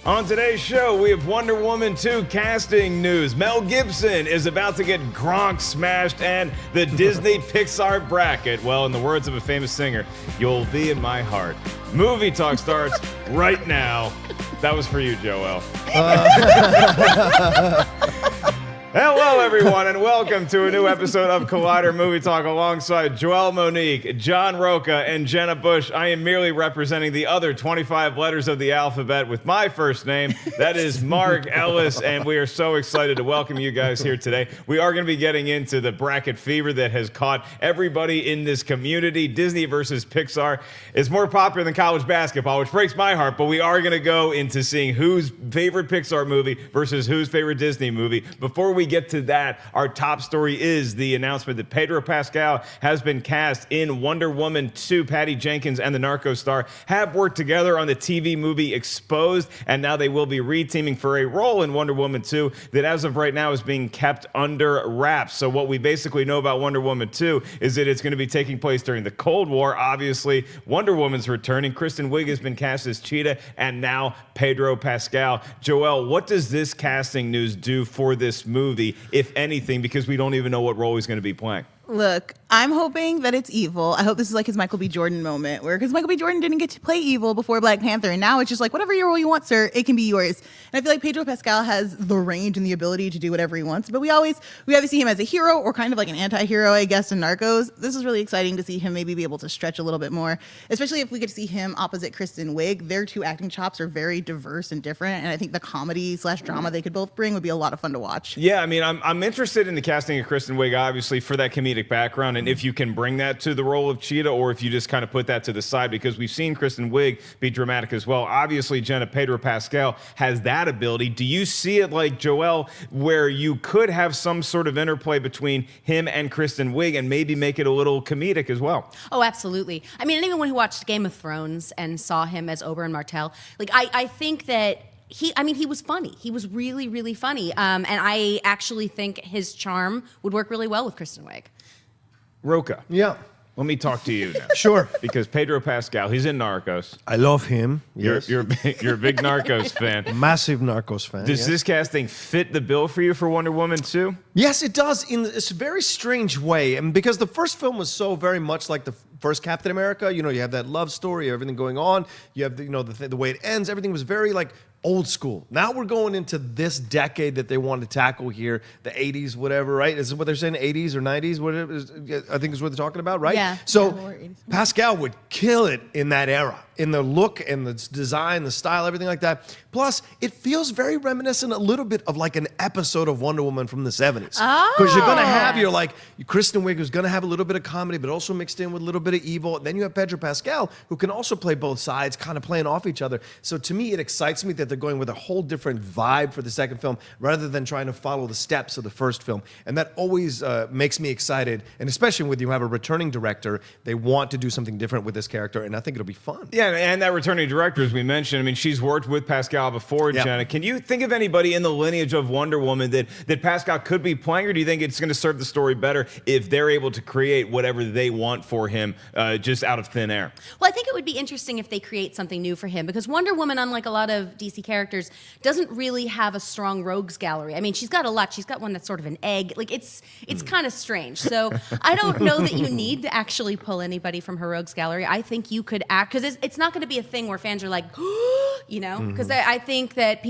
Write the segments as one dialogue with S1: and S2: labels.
S1: On today's show, we have Wonder Woman 2 casting news. Mel Gibson is about to get Gronk smashed, and the Disney Pixar bracket. Well, in the words of a famous singer, you'll be in my heart. Movie talk starts right now. That was for you, Joelle. Hello, everyone, and welcome to a new episode of Collider Movie Talk alongside Joelle Monique, John Rocha, and Jenna Busch. I am merely representing the other 25 letters of the alphabet with my first name. That is Mark Ellis, and we are so excited to welcome you guys here today. We are going to be getting into the bracket fever that has caught everybody in this community. Disney versus Pixar is more popular than college basketball, which breaks my heart, but we are going to go into seeing whose favorite Pixar movie versus whose favorite Disney movie. Before we get to that, our top story is the announcement that Pedro Pascal has been cast in Wonder Woman 2. Patty Jenkins and the Narcos star have worked together on the TV movie Exposed, and now they will be re-teaming for a role in Wonder Woman 2 that as of right now is being kept under wraps. So what we basically know about Wonder Woman 2 is that it's going to be taking place during the Cold War. Obviously, Wonder Woman's returning. Kristen Wiig has been cast as Cheetah, and now Pedro Pascal. Joelle, what does this casting news do for this movie, if anything, because we don't even know what role he's going to be playing?
S2: Look, I'm hoping that it's evil. I hope this is like his Michael B. Jordan moment, because Michael B. Jordan didn't get to play evil before Black Panther, and now it's just like, whatever your role you want, sir, it can be yours. And I feel like Pedro Pascal has the range and the ability to do whatever he wants, but we either see him as a hero or kind of like an anti-hero, I guess, in Narcos. This is really exciting to see him maybe be able to stretch a little bit more, especially if we get to see him opposite Kristen Wiig. Their two acting chops are very diverse and different, and I think the comedy/drama they could both bring would be a lot of fun to watch.
S1: Yeah, I mean, I'm interested in the casting of Kristen Wiig, obviously, for that comedic background, and if you can bring that to the role of Cheetah, or if you just kind of put that to the side, because we've seen Kristen Wiig be dramatic as well. Obviously, Jenna, Pedro Pascal has that ability. Do you see it like Joelle, where you could have some sort of interplay between him and Kristen Wiig and maybe make it a little comedic as well?
S3: Oh, absolutely. I mean, anyone who watched Game of Thrones and saw him as Oberyn Martell, like, I think that he was funny. He was really, really funny. And I actually think his charm would work really well with Kristen Wiig.
S1: Rocha.
S4: Yeah.
S1: Let me talk to you now.
S4: Sure.
S1: Because Pedro Pascal, he's in Narcos.
S4: I love him. Yes.
S1: You're a big Narcos fan.
S4: Massive Narcos fan.
S1: Does
S4: yes.
S1: this casting fit the bill for you for Wonder Woman 2?
S4: Yes, it does in this very strange way. And because the first film was so very much like the first Captain America, you know, you have that love story, everything going on. You have the way it ends. Everything was very like old school. Now we're going into this decade that they want to tackle here, the 80s, whatever, right? Is it what they're saying, 80s or 90s? Whatever, I think is what they're talking about, right?
S3: Yeah.
S4: So Pascal would kill it in that era, in the look and the design, the style, everything like that. Plus, it feels very reminiscent a little bit of like an episode of Wonder Woman from the 70s. Because you're going to have Kristen Wiig, who's going to have a little bit of comedy, but also mixed in with a little bit of evil. And then you have Pedro Pascal, who can also play both sides, kind of playing off each other. So to me, it excites me that they're going with a whole different vibe for the second film rather than trying to follow the steps of the first film. And that always makes me excited. And especially when you have a returning director, they want to do something different with this character, and I think it'll be fun.
S1: Yeah, and that returning director, as we mentioned, I mean, she's worked with Pascal before,
S4: Yep.
S1: Jenna. Can you think of anybody in the lineage of Wonder Woman that Pascal could be playing, or do you think it's going to serve the story better if they're able to create whatever they want for him just out of thin air?
S3: Well, I think it would be interesting if they create something new for him, because Wonder Woman, unlike a lot of DC characters, doesn't really have a strong rogues gallery. I mean, she's got a lot. She's got one that's sort of an egg. Like, it's kind of strange. So I don't know that you need to actually pull anybody from her rogues gallery. I think you could act, because it's not going to be a thing where fans are like, you know, because I think that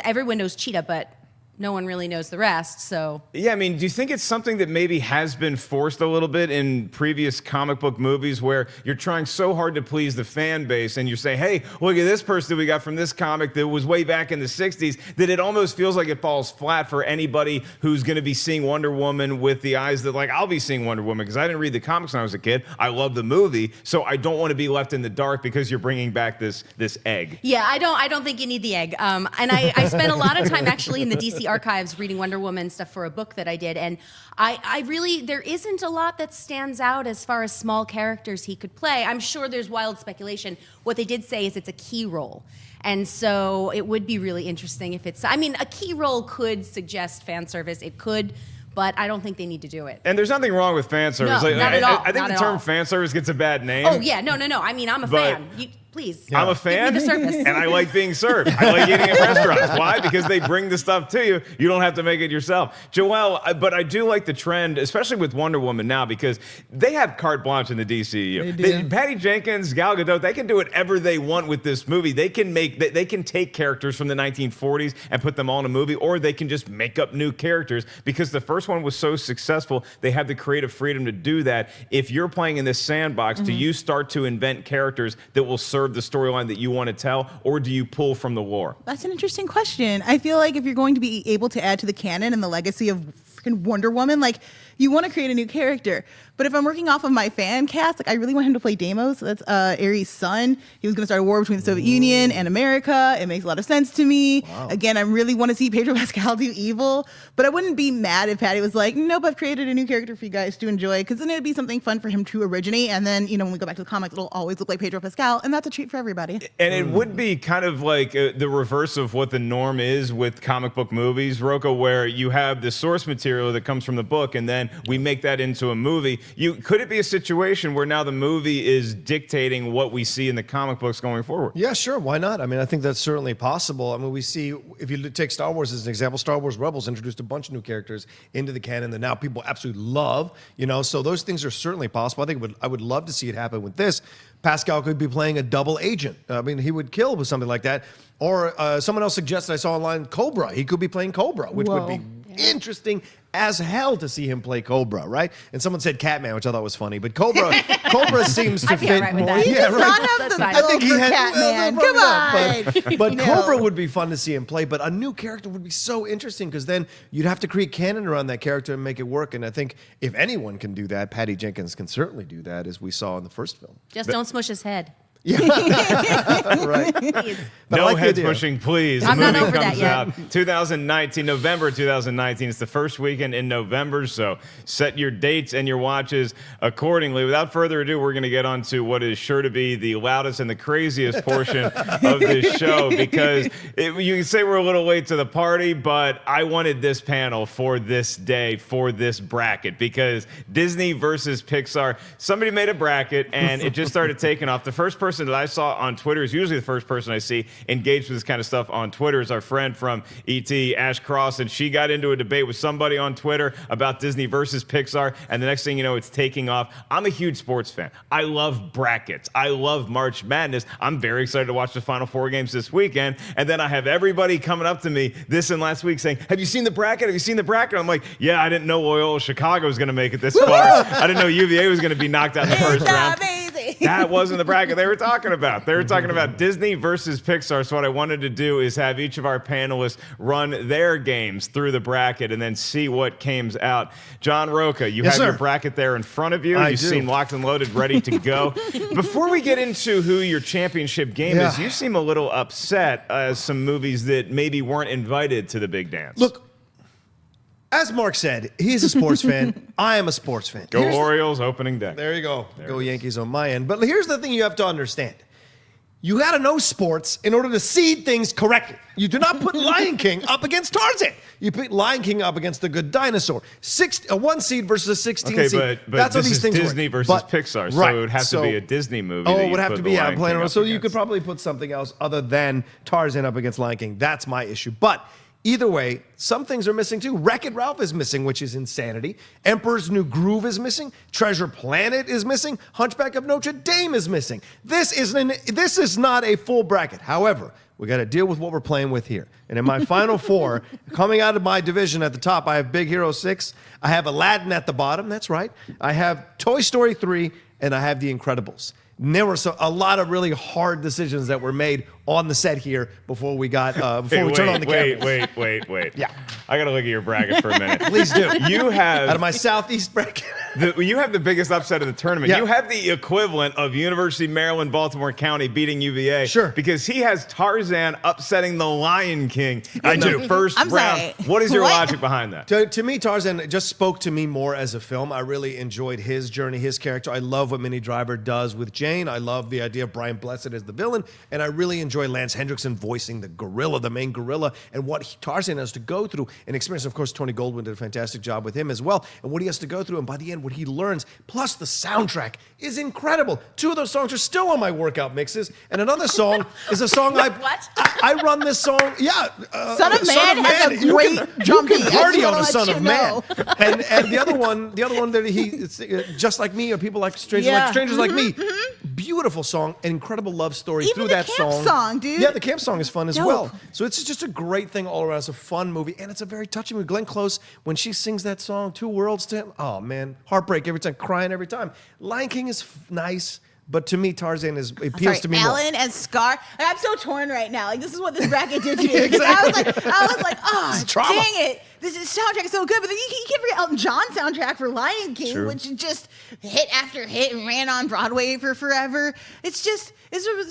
S3: everyone knows Cheetah, but no one really knows the rest, so.
S1: Yeah, I mean, do you think it's something that maybe has been forced a little bit in previous comic book movies where you're trying so hard to please the fan base and you say, hey, look at this person that we got from this comic that was way back in the 60s, that it almost feels like it falls flat for anybody who's going to be seeing Wonder Woman with the eyes that, like, I'll be seeing Wonder Woman because I didn't read the comics when I was a kid. I love the movie, so I don't want to be left in the dark because you're bringing back this egg.
S3: Yeah, I don't think you need the egg. And I spent a lot of time actually in the DC archives reading Wonder Woman stuff for a book that I did, and I really, there isn't a lot that stands out as far as small characters he could play. I'm sure there's wild speculation. What they did say is it's a key role. And so it would be really interesting if it's, I mean, a key role could suggest fan service. It could, but I don't think they need to do it.
S1: And there's nothing wrong with fan service.
S3: No, not at all.
S1: I think
S3: Not
S1: the
S3: at
S1: term
S3: all.
S1: fan service gets a bad name.
S3: Oh, yeah, no. I mean, I'm a fan. Please.
S1: I'm a fan,
S3: Give me the service.
S1: and I like being served. I like eating at restaurants. Why? Because they bring the stuff to you. You don't have to make it yourself. Joelle, but I do like the trend, especially with Wonder Woman now, because they have carte blanche in the DCU.
S2: They do.
S1: Patty Jenkins, Gal Gadot, they can do whatever they want with this movie. They can take characters from the 1940s and put them all in a movie, or they can just make up new characters because the first one was so successful. They have the creative freedom to do that. If you're playing in this sandbox, do you start to invent characters that will serve the storyline that you want to tell, or do you pull from the lore?
S2: That's an interesting question. I feel like if you're going to be able to add to the canon and the legacy of freaking Wonder Woman, like, you want to create a new character. But if I'm working off of my fan cast, like, I really want him to play Deimos. So that's Ares' son. He was going to start a war between the Soviet Union and America. It makes a lot of sense to me. Wow. Again, I really want to see Pedro Pascal do evil, but I wouldn't be mad if Patty was like, nope, I've created a new character for you guys to enjoy, because then it'd be something fun for him to originate. And then, when we go back to the comics, it'll always look like Pedro Pascal, and that's a treat for everybody.
S1: And it would be kind of like the reverse of what the norm is with comic book movies, Rocha, where you have the source material that comes from the book, and then we make that into a movie. Could it be a situation where now the movie is dictating what we see in the comic books going forward?
S4: Yeah, sure. Why not? I mean, I think that's certainly possible. I mean, we see, if you take Star Wars as an example, Star Wars Rebels introduced a bunch of new characters into the canon that now people absolutely love, so those things are certainly possible. I would love to see it happen with this. Pascal could be playing a double agent. I mean, he would kill with something like that. Or someone else suggested, I saw online, Cobra. He could be playing Cobra, which would be interesting as hell to see him play Cobra, right? And someone said Catman, which I thought was funny, but Cobra seems to
S3: I'd be
S4: fit
S3: all right with
S4: more.
S3: that.
S2: He does not have the
S3: fine.
S2: build for Catman. Come on.
S4: But Cobra would be fun to see him play, but a new character would be so interesting, because then you'd have to create canon around that character and make it work. And I think if anyone can do that, Patty Jenkins can certainly do that, as we saw in the first film.
S3: Just don't smush his head.
S4: Yeah, right.
S3: Please.
S4: But I
S1: No
S4: like the
S1: heads
S4: idea.
S1: pushing, please.
S3: I'm
S1: The
S3: not
S1: movie
S3: over that
S1: comes
S3: yet.
S1: out 2019, November 2019. It's the first weekend in November, so set your dates and your watches accordingly. Without further ado, we're going to get on to what is sure to be the loudest and the craziest portion of this show, because you can say we're a little late to the party, but I wanted this panel for this day, for this bracket, because Disney versus Pixar, somebody made a bracket, and it just started taking off. The first person that I saw on Twitter is usually the first person I see engaged with this kind of stuff on Twitter is our friend from ET, Ash Cross, and she got into a debate with somebody on Twitter about Disney versus Pixar, and the next thing you know, it's taking off. I'm a huge sports fan. I love brackets. I love March Madness. I'm very excited to watch the Final Four games this weekend, and then I have everybody coming up to me this and last week saying, have you seen the bracket? Have you seen the bracket? I'm like, yeah, I didn't know Loyola Chicago was going to make it this far. I didn't know UVA was going to be knocked out in the first round.
S2: Amazing.
S1: That wasn't the bracket they were talking about. They were talking about Disney versus Pixar. So what I wanted to do is have each of our panelists run their games through the bracket and then see what comes out. John Rocha, you
S4: Yes,
S1: have your
S4: sir.
S1: bracket there in front of you.
S4: I
S1: You
S4: do.
S1: seem locked and loaded, ready to go. Before we get into who your championship game is,
S4: Yeah.
S1: you seem a little upset as some movies that maybe weren't invited to the big dance.
S4: Look, as Mark said, he's a sports fan. I am a sports fan.
S1: Go
S4: Here's the-
S1: Orioles opening day.
S4: There you go. Go
S1: it is.
S4: Yankees on my end. But here's the thing you have to understand. You got to know sports in order to seed things correctly. You do not put Lion King up against Tarzan. You put Lion King up against The Good Dinosaur. A 1 seed versus a 16
S1: Okay,
S4: seed.
S1: but
S4: That's how
S1: this
S4: these
S1: is
S4: things
S1: Disney
S4: work.
S1: versus
S4: But-
S1: Pixar, so
S4: right,
S1: it would have to be a Disney movie.
S4: Oh,
S1: that
S4: it
S1: you
S4: would have
S1: put
S4: to
S1: the
S4: be. Yeah,
S1: Lion
S4: I'm playing
S1: King
S4: around.
S1: up
S4: So you
S1: against.
S4: could probably put something else other than Tarzan up against Lion King. That's my issue. But either way, some things are missing too. Wreck-It Ralph is missing, which is insanity. Emperor's New Groove is missing. Treasure Planet is missing. Hunchback of Notre Dame is missing. This is not a full bracket. However, we got to deal with what we're playing with here. And in my final four, coming out of my division at the top, I have Big Hero 6. I have Aladdin at the bottom. That's right. I have Toy Story 3, and I have The Incredibles. And there were a lot of really hard decisions that were made on the set here before we got before we turned on the camera.
S1: Wait.
S4: Yeah.
S1: I got to look at your bracket for a minute.
S4: Please do.
S1: You have
S4: Out of my Southeast bracket.
S1: you have the biggest upset of the tournament.
S4: Yeah.
S1: You have the equivalent of University of Maryland, Baltimore County beating UVA.
S4: Sure.
S1: Because he has Tarzan upsetting the Lion King
S4: I
S1: in
S4: do.
S1: the first
S2: I'm
S1: round.
S2: sorry.
S1: What is your
S2: What?
S1: logic behind that?
S4: To me, Tarzan just spoke to me more as a film. I really enjoyed his journey, his character. I love what Minnie Driver does with Jane. I love the idea of Brian Blessed as the villain. And I really enjoy Lance Hendrickson voicing the gorilla, the main gorilla, and what Tarzan has to go through and experience. Of course, Tony Goldwyn did a fantastic job with him as well. And what he has to go through. And by the end, man, what he learns, plus the soundtrack is incredible. 2 of those songs are still on my workout mixes, and another song is a song I run this song. Yeah,
S2: Son of Man has a great drum beat.
S4: You can party on a
S2: Son
S4: Son of Man, and the other one that it's just like me, or people like strangers like me. Beautiful song, an incredible love story
S2: Even
S4: through
S2: the
S4: that
S2: camp
S4: song.
S2: song, dude.
S4: Yeah, the camp song is fun as
S2: Dope.
S4: well. So it's just a great thing all around. It's a fun movie, and it's a very touching movie. Glenn Close, when she sings that song, Two Worlds to him, oh man, heartbreak every time, crying every time. Lion King is nice, but to me, Tarzan appeals to me more.
S2: Ellen and Scar. I'm so torn right now. Like, this is what this bracket did to me.
S4: Exactly.
S2: I was like, oh,
S4: This is trauma.
S2: dang it. This soundtrack is so good. But then you can't forget Elton John soundtrack for Lion King, which just hit after hit and ran on Broadway for forever. It's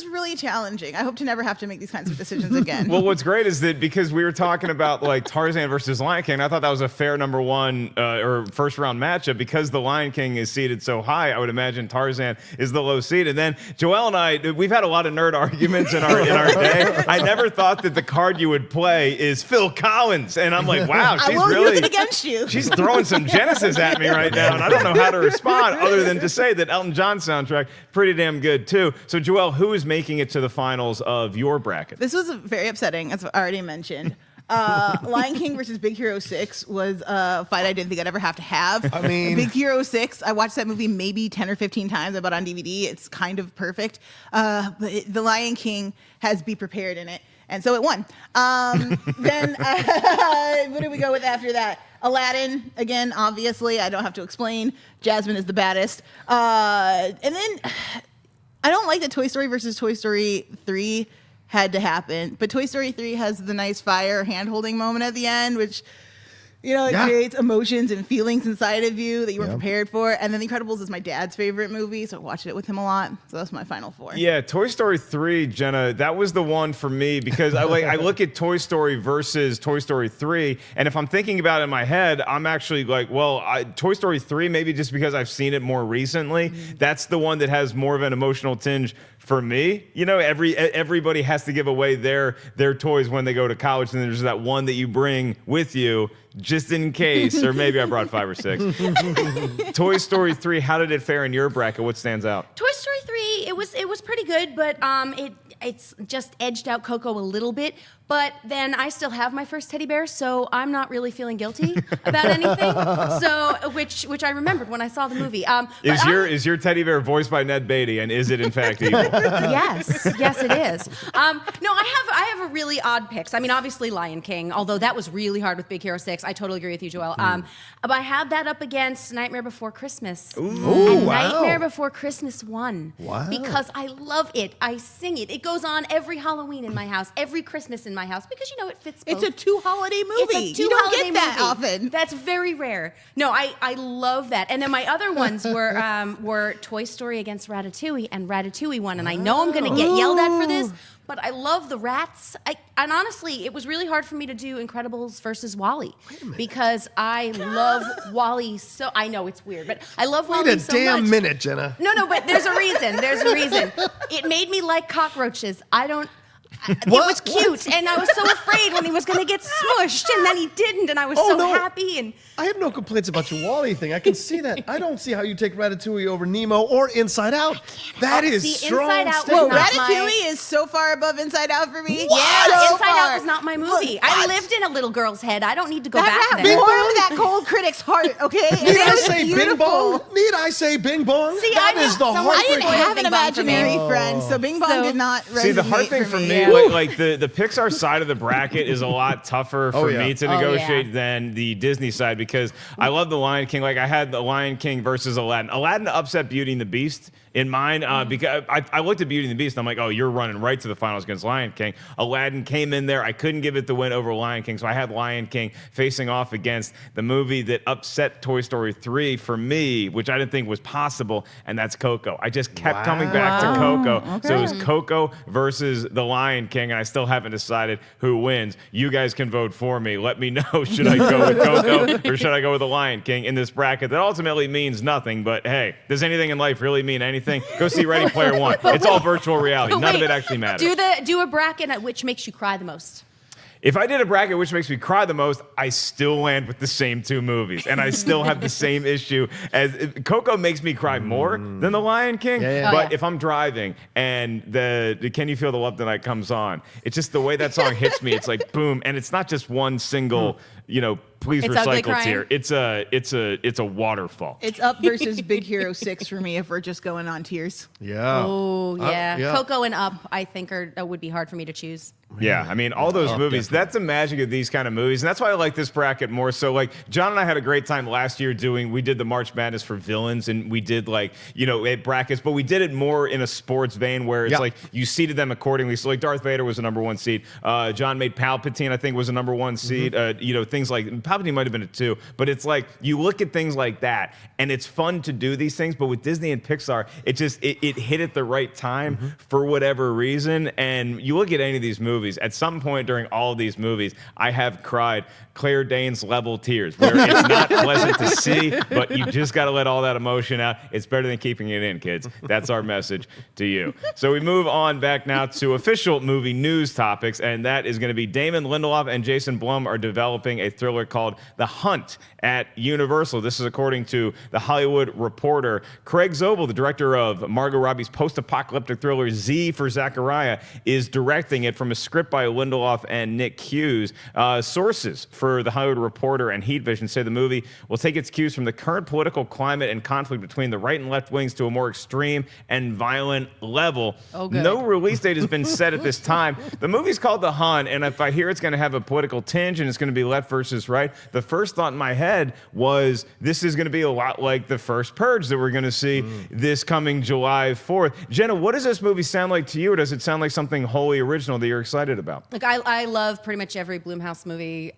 S2: really challenging. I hope to never have to make these kinds of decisions again.
S1: Well, what's great is that because we were talking about like Tarzan versus Lion King, I thought that was a fair number 1 or first round matchup because the Lion King is seated so high. I would imagine Tarzan is the low seed. And then Joelle and I, we've had a lot of nerd arguments in our day. I never thought that the card you would play is Phil Collins, and I'm like, wow,
S2: I will use it against you.
S1: She's throwing some Genesis at me right now, and I don't know how to respond other than to say that Elton John soundtrack pretty damn good too. So Joelle, who is making it to the finals of your bracket?
S2: This was very upsetting, as I already mentioned. Lion King versus Big Hero 6 was a fight I didn't think I'd ever have to have.
S4: I mean,
S2: Big Hero 6, I watched that movie maybe 10 or 15 times. I bought it on DVD. It's kind of perfect. But The Lion King has Be Prepared in it. And so it won. Then what do we go with after that? Aladdin, again, obviously. I don't have to explain. Jasmine is the baddest. And then I don't like that Toy Story versus Toy Story 3 had to happen. But Toy Story 3 has the nice fire hand-holding moment at the end, which, it creates emotions and feelings inside of you that you weren't prepared for. And then The Incredibles is my dad's favorite movie, so I watched it with him a lot. So that's my final 4.
S1: Yeah, Toy Story 3, Jenna, that was the one for me because I look at Toy Story versus Toy Story 3, and if I'm thinking about it in my head, I'm actually like, well, Toy Story 3, maybe just because I've seen it more recently, that's the one that has more of an emotional tinge for me. Everybody has to give away their toys when they go to college, and there's that one that you bring with you just in case, or maybe I brought 5 or 6. Toy Story 3, how did it fare in your bracket? What stands out?
S3: Toy Story 3, it was pretty good, but it's just edged out Coco a little bit. But then I still have my first teddy bear, so I'm not really feeling guilty about anything. So, which I remembered when I saw the movie.
S1: Is your teddy bear voiced by Ned Beatty, and is it in fact evil?
S3: Yes, it is. No, I have a really odd picks. I mean, obviously Lion King, although that was really hard with Big Hero 6. I totally agree with you, Joelle. But I have that up against Nightmare Before Christmas.
S4: Ooh, wow.
S3: Nightmare Before Christmas won.
S4: Wow.
S3: Because I love it. I sing it. It goes on every Halloween in my house, every Christmas in my house, because it fits both.
S2: It's a 2 holiday movie.
S3: It's a
S2: you don't
S3: holiday
S2: get that
S3: movie.
S2: often.
S3: That's very rare. No, I love that. And then my other ones were Toy Story against Ratatouille, and Ratatouille won. And I know I'm going to get yelled at for this, but I love the rats. And honestly, it was really hard for me to do Incredibles versus WALL-E because I love WALL-E so. I know it's weird, but I love WALL-E so much.
S4: Wait a damn minute, Jenna.
S3: No, but there's a reason. There's a reason. It made me like cockroaches. It was cute, and I was so afraid when he was going to get smushed, and then he didn't, and I was happy. And
S4: I have no complaints about your WALL-E thing. I can see that. I don't see how you take Ratatouille over Nemo or Inside Out. That is strong.
S3: Inside Out
S2: Whoa,
S3: was not
S2: Ratatouille is so far above Inside Out for me.
S3: Yeah,
S2: So
S3: Inside
S2: far.
S3: Out was not my movie.
S2: Look,
S3: I lived in a little girl's head. I don't need to go
S2: That
S3: back
S2: rat
S3: there.
S2: warmed that cold critic's heart, okay? And
S4: Need
S2: it
S4: I
S2: was
S4: say
S2: beautiful.
S4: Bing Bong? Need I say Bing Bong?
S3: See,
S4: That
S3: I
S4: is the
S3: know someone-
S2: I
S4: heart.
S2: didn't
S3: Spoiled
S2: have an
S3: Bing Bong for me.
S2: imaginary friend, so Bing Bong did not resonate
S1: See, the hard thing for me, like the Pixar side of the bracket is a lot tougher for me to negotiate than the Disney side because I love the Lion King. Like I had the Lion King versus Aladdin. Aladdin upset Beauty and the Beast in mine because I looked at Beauty and the Beast and I'm like, oh, you're running right to the finals against Lion King. Aladdin came in there. I couldn't give it the win over Lion King, so I had Lion King facing off against the movie that upset Toy Story 3 for me, which I didn't think was possible, and that's Coco. I just kept coming back to Coco. So it was Coco versus the Lion King, and I still haven't decided who wins. You guys can vote for me. Let me know, should I go with Coco or should I go with the Lion King in this bracket that ultimately means nothing, but hey, does anything in life really mean anything? Go see Ready Player One. It's all virtual reality. None of it actually matters.
S3: Do a bracket at which makes you cry the most.
S1: If I did a bracket which makes me cry the most, I still land with the same 2 movies, and I still have the same issue. As Coco makes me cry more than The Lion King, but if I'm driving and the Can You Feel the Love Tonight comes on, it's just the way that song hits me. It's like boom, and it's not just one single, please
S3: It's ugly
S1: recycle tear.
S3: crying.
S1: It's a waterfall.
S2: It's Up versus Big Hero 6 for me if we're just going on tiers.
S4: Yeah.
S3: Oh, yeah.
S4: yeah.
S3: Coco and Up, I think, would be hard for me to choose.
S1: Yeah, I mean, all those movies, that's the magic of these kind of movies. And that's why I like this bracket more. So, like, John and I had a great time last year we did the March Madness for villains, and we did, brackets, but we did it more in a sports vein where it's like you seeded them accordingly. So, like, Darth Vader was a number 1 seed. John made Palpatine, I think, was a number 1 seed. Things like Palpatine might have been a 2. But it's like you look at things like that, and it's fun to do these things. But with Disney and Pixar, it hit at the right time for whatever reason. And you look at any of these movies, at some point during all of these movies, I have cried Claire Danes level tears, where it's not pleasant to see, but you just got to let all that emotion out. It's better than keeping it in, kids. That's our message to you. So we move on back now to official movie news topics, and that is going to be Damon Lindelof and Jason Blum are developing a thriller called The Hunt at Universal. This is according to The Hollywood Reporter. Craig Zobel, the director of Margot Robbie's post-apocalyptic thriller Z for Zachariah, is directing it from a script by Lindelof and Nick Hughes. Sources for The Hollywood Reporter and Heat Vision say the movie will take its cues from the current political climate and conflict between the right and left wings to a more extreme and violent level.
S3: Oh, good.
S1: No release date has been set at this time. The movie's called The Hunt, and if I hear it's going to have a political tinge and it's going to be left versus right, the first thought in my head was this is going to be a lot like the first Purge that we're going to see this coming July 4th. Jenna, what does this movie sound like to you, or does it sound like something wholly original that you're excited about?
S3: Look, I love pretty much every Blumhouse movie.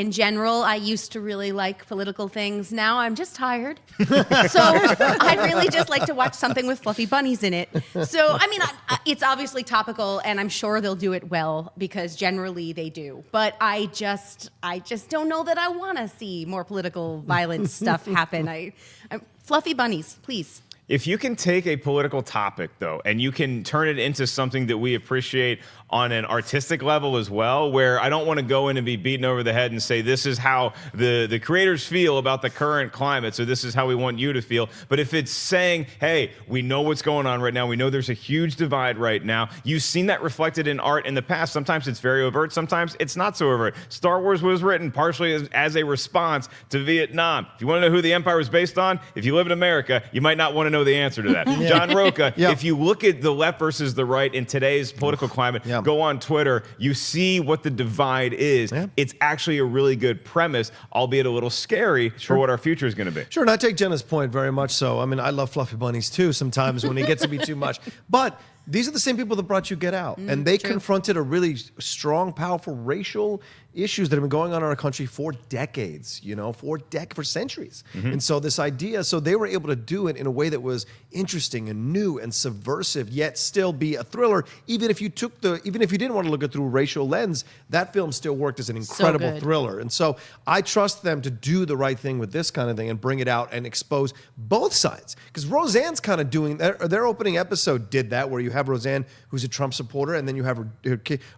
S3: In general, I used to really like political things. Now I'm just tired. So I'd really just like to watch something with fluffy bunnies in it. So, I mean, it's obviously topical, and I'm sure they'll do it well because generally they do. But I just don't know that I want to see more political violence stuff happen. Fluffy bunnies, please.
S1: If you can take a political topic, though, and you can turn it into something that we appreciate on an artistic level as well, where I don't want to go in and be beaten over the head and say, this is how the creators feel about the current climate, so this is how we want you to feel. But if it's saying, hey, we know what's going on right now, we know there's a huge divide right now, you've seen that reflected in art in the past. Sometimes it's very overt, sometimes it's not so overt. Star Wars was written partially as a response to Vietnam. If you want to know who the empire was based on, if you live in America, you might not want to know the answer to that. John Rocha, if you look at the left versus the right in today's political climate, go on Twitter, you see what the divide is. It's actually a really good premise, albeit a little scary for what our future is going to be.
S4: Sure, and I take Jenna's point very much so. I mean, I love fluffy bunnies too sometimes when it gets to be too much. But these are the same people that brought you Get Out. And they confronted a really strong, powerful racial issues that have been going on in our country for decades, for centuries. And so this idea, so they were able to do it in a way that was interesting and new and subversive, yet still be a thriller. Even if you didn't want to look at it through a racial lens, that film still worked as an incredible thriller. And so I trust them to do the right thing with this kind of thing and bring it out and expose both sides. Because Roseanne's kind of doing their opening episode did that, where you have Roseanne, who's a Trump supporter, and then you have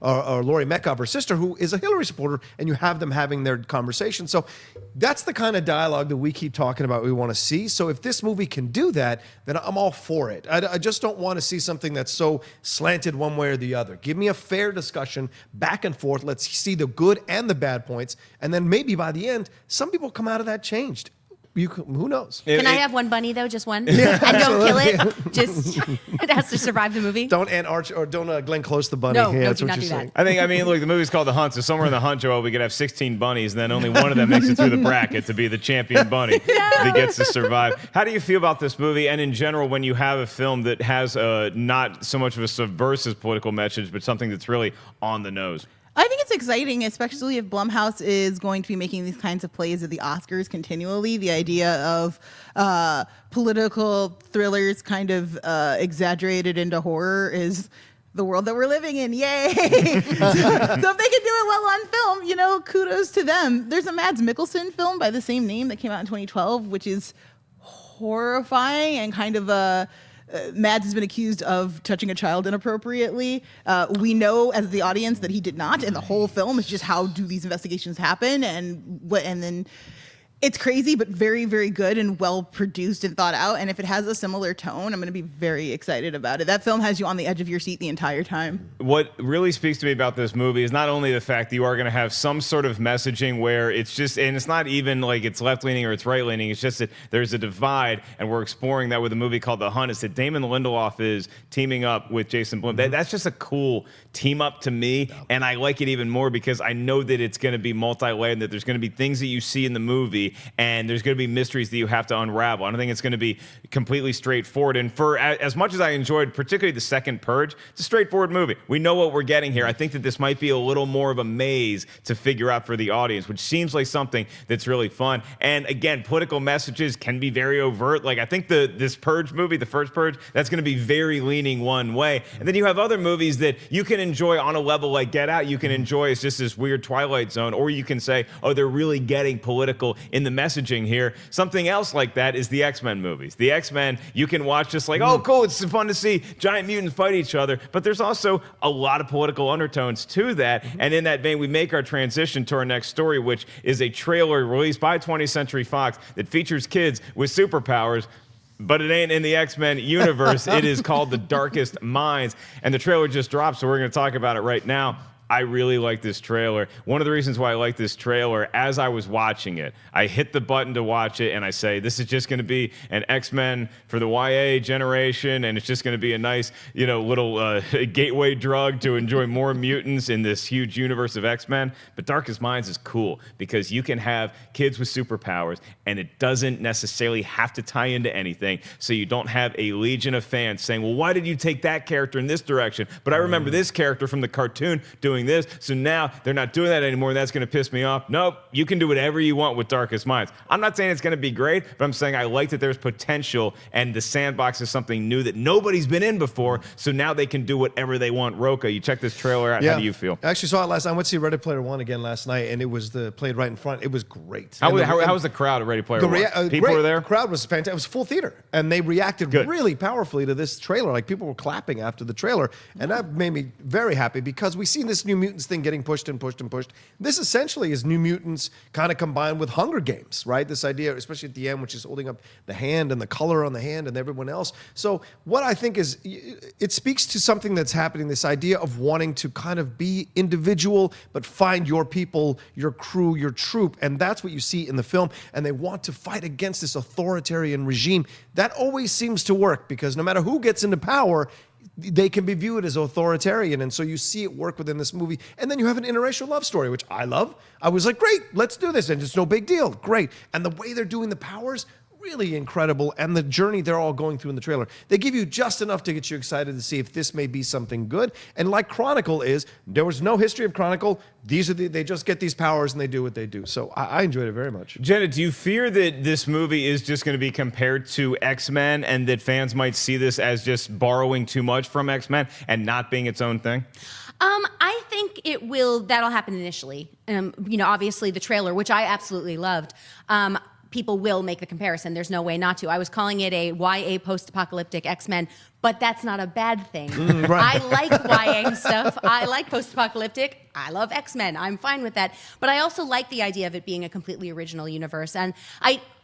S4: Lori Metcalf, her sister, who is a Hillary supporter, and you have them having their conversation. So that's the kind of dialogue that we keep talking about we want to see. So if this movie can do that, then I'm all for it. I just don't want to see something that's so slanted one way or the other. Give me a fair discussion, back and forth. Let's see the good and the bad points. And then maybe by the end, some people come out of that changed. Who knows?
S3: Can I have one bunny though, just one, and don't kill it? Just it has to survive the movie.
S4: Don't Glenn Close the bunny.
S3: No,
S4: that's
S3: do
S4: what
S3: not
S4: you're
S3: do
S4: saying.
S3: that.
S1: Look, the movie's called The Hunt, so somewhere in The Hunt, Joelle, we could have 16 bunnies, and then only one of them makes it through the bracket to be the champion bunny that gets to survive. How do you feel about this movie, and in general, when you have a film that has not so much of a subversive political message, but something that's really on the nose?
S2: I think it's exciting, especially if Blumhouse is going to be making these kinds of plays at the Oscars continually. The idea of political thrillers kind of exaggerated into horror is the world that we're living in. Yay! So if they can do it well on film, kudos to them. There's a Mads Mikkelsen film by the same name that came out in 2012, which is horrifying and kind of Mads has been accused of touching a child inappropriately. We know as the audience that he did not, and the whole film is just how do these investigations happen, and then it's crazy, but very, very good and well produced and thought out. And if it has a similar tone, I'm going to be very excited about it. That film has you on the edge of your seat the entire time.
S1: What really speaks to me about this movie is not only the fact that you are going to have some sort of messaging where it's just, and it's not even like it's left-leaning or it's right-leaning, it's just that there's a divide, and we're exploring that with a movie called The Hunt. It's that Damon Lindelof is teaming up with Jason Blum. That's just a cool team-up to me, and I like it even more because I know that it's going to be multi-layered, and that there's going to be things that you see in the movie and there's going to be mysteries that you have to unravel. I don't think it's going to be completely straightforward. And for as much as I enjoyed, particularly the second Purge, it's a straightforward movie. We know what we're getting here. I think that this might be a little more of a maze to figure out for the audience, which seems like something that's really fun. And again, political messages can be very overt. Like I think this Purge movie, the first Purge, that's going to be very leaning one way. And then you have other movies that you can enjoy on a level like Get Out. You can enjoy as just this weird Twilight Zone, or you can say, oh, they're really getting political in the messaging here. Something else like that is the X-Men movies. The X-Men, you can watch just like, oh, cool, it's fun to see giant mutants fight each other, but there's also a lot of political undertones to that. And in that vein, we make our transition to our next story, which is a trailer released by 20th Century Fox that features kids with superpowers. But it ain't in the X-Men universe. It is called The Darkest Minds. And the trailer just dropped, so we're going to talk about it right now. I really like this trailer. One of the reasons why I like this trailer, as I was watching it, I hit the button to watch it, and I say, this is just going to be an X-Men for the YA generation, and it's just going to be a nice, little gateway drug to enjoy more mutants in this huge universe of X-Men. But Darkest Minds is cool because you can have kids with superpowers, and it doesn't necessarily have to tie into anything, so you don't have a legion of fans saying, well, why did you take that character in this direction? But I remember this character from the cartoon doing this, so now they're not doing that anymore. That's going to piss me off. Nope, you can do whatever you want with Darkest Minds. I'm not saying it's going to be great, but I'm saying I like that there's potential, and the sandbox is something new that nobody's been in before, so now they can do whatever they want. Rocha, you check this trailer out. Yeah. How do you feel?
S4: I actually saw it last night. I went to see Ready Player One again last night, and it was played right in front. It was great.
S1: How was the crowd at Ready Player One? People were there?
S4: The crowd was fantastic. It was full theater, and they reacted really powerfully to this trailer. Like, people were clapping after the trailer, and that made me very happy because we've seen this New Mutants thing getting pushed and pushed and pushed. This essentially is New Mutants kind of combined with Hunger Games, right? This idea, especially at the end, which is holding up the hand and the color on the hand and everyone else. So what I think is, it speaks to something that's happening, this idea of wanting to kind of be individual, but find your people, your crew, your troop. And that's what you see in the film. And they want to fight against this authoritarian regime. That always seems to work because no matter who gets into power, they can be viewed as authoritarian. And so you see it work within this movie. And then you have an interracial love story, which I love. I was like, great, let's do this. And it's no big deal. Great. And the way they're doing the powers, really incredible. And the journey they're all going through in the trailer. They give you just enough to get you excited to see if this may be something good. And like Chronicle is, there was no history of Chronicle. They just get these powers and they do what they do. So I enjoyed it very much.
S1: Jenna, do you fear that this movie is just going to be compared to X-Men and that fans might see this as just borrowing too much from X-Men and not being its own thing?
S3: I think that'll happen initially. Obviously the trailer, which I absolutely loved, people will make the comparison. There's no way not to. I was calling it a YA post-apocalyptic X-Men, but that's not a bad thing. Right. I like YA stuff. I like post-apocalyptic. I love X-Men. I'm fine with that. But I also like the idea of it being a completely original universe. And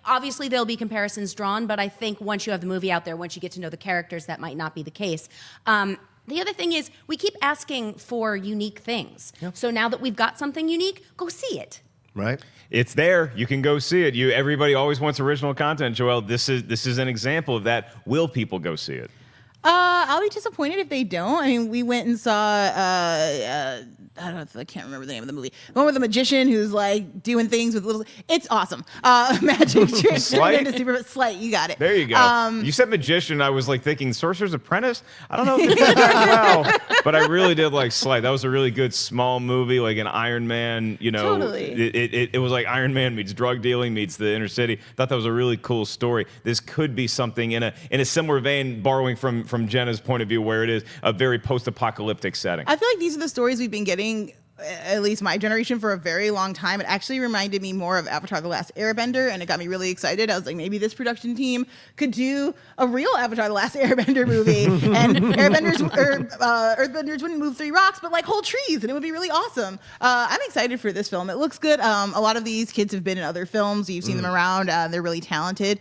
S3: obviously there'll be comparisons drawn, but I think once you have the movie out there, once you get to know the characters, that might not be the case. The other thing is we keep asking for unique things. Yep. So now that we've got something unique, go see it.
S4: Right.
S1: It's there. You can go see it. Everybody always wants original content, Joelle. This is an example of that. Will people go see it?
S2: I'll be disappointed if they don't. I mean, we went and saw, I can't remember the name of the movie. The one with the magician who's like doing things with little, it's awesome. Magic trick. Slight, you got it.
S1: There you go. You said magician. I was like thinking Sorcerer's Apprentice. I don't know if it did that well, but I really did like Slight. That was a really good small movie, like an Iron Man,
S2: Totally.
S1: It was like Iron Man meets drug dealing meets the inner city. Thought that was a really cool story. This could be something in a similar vein, borrowing from Jenna's point of view, where it is a very post-apocalyptic setting.
S2: I feel like these are the stories we've been getting at least my generation, for a very long time. It actually reminded me more of Avatar: The Last Airbender, and it got me really excited. I was like, maybe this production team could do a real Avatar: The Last Airbender movie, and Earthbenders wouldn't move 3 rocks, but like whole trees, and it would be really awesome. I'm excited for this film. It looks good. A lot of these kids have been in other films. You've seen them around. They're really talented.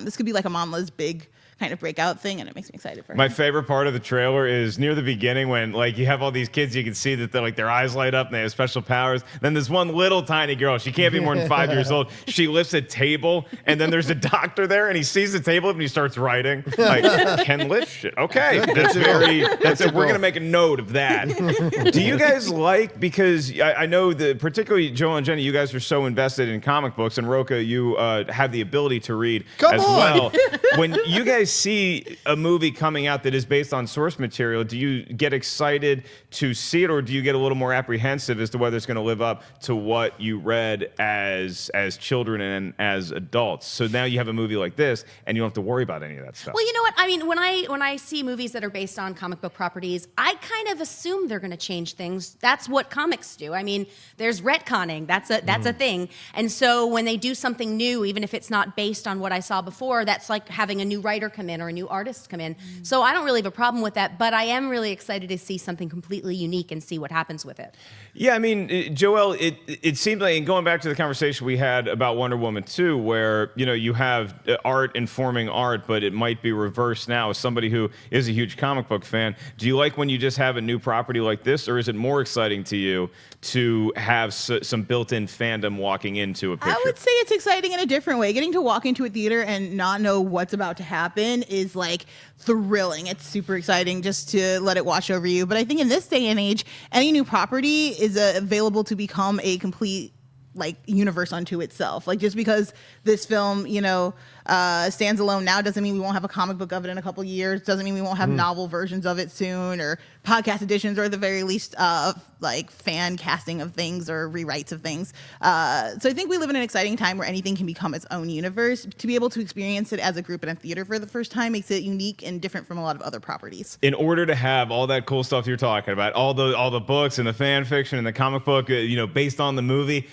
S2: This could be like Amanla's big kind of breakout thing, and it makes me excited for
S1: My
S2: her.
S1: favorite part of the trailer is near the beginning when like you have all these kids, you can see that they're like their eyes light up and they have special powers. Then there's one little tiny girl, she can't be more than 5 years old. She lifts a table and then there's a doctor there and he sees the table and he starts writing like can lift shit. Okay, that's it. We're gonna make a note of that. Do you guys like, because I know that particularly Joelle and Jenny, you guys are so invested in comic books, and Rocha, you have the ability to read as well. When you guys see a movie coming out that is based on source material, do you get excited to see it, or do you get a little more apprehensive as to whether it's going to live up to what you read as children and as adults? So now you have a movie like this, and you don't have to worry about any of that stuff.
S3: Well, you know what? I mean, when I see movies that are based on comic book properties, I kind of assume they're going to change things. That's what comics do. I mean, there's retconning. That's a thing. And so when they do something new, even if it's not based on what I saw before, that's like having a new writer come in or a new artist come in. So I don't really have a problem with that, but I am really excited to see something completely unique and see what happens with it.
S1: Yeah, I mean, Joelle, it seems like, and going back to the conversation we had about Wonder Woman 2, where, you know, you have art informing art, but it might be reversed now. As somebody who is a huge comic book fan, do you like when you just have a new property like this, or is it more exciting to you to have some built-in fandom walking into a picture?
S2: I would say it's exciting in a different way. Getting to walk into a theater and not know what's about to happen is like thrilling. It's super exciting just to let it wash over you. But I think in this day and age, any new property is available to become a complete like universe unto itself. Like just because this film, you know, stands alone now doesn't mean we won't have a comic book of it in a couple years. Doesn't mean we won't have novel versions of it soon, or podcast editions, or at the very least like fan casting of things or rewrites of things. So I think we live in an exciting time where anything can become its own universe. To be able to experience it as a group in a theater for the first time makes it unique and different from a lot of other properties.
S1: In order to have all that cool stuff you're talking about, all the books and the fan fiction and the comic book, you know, based on the movie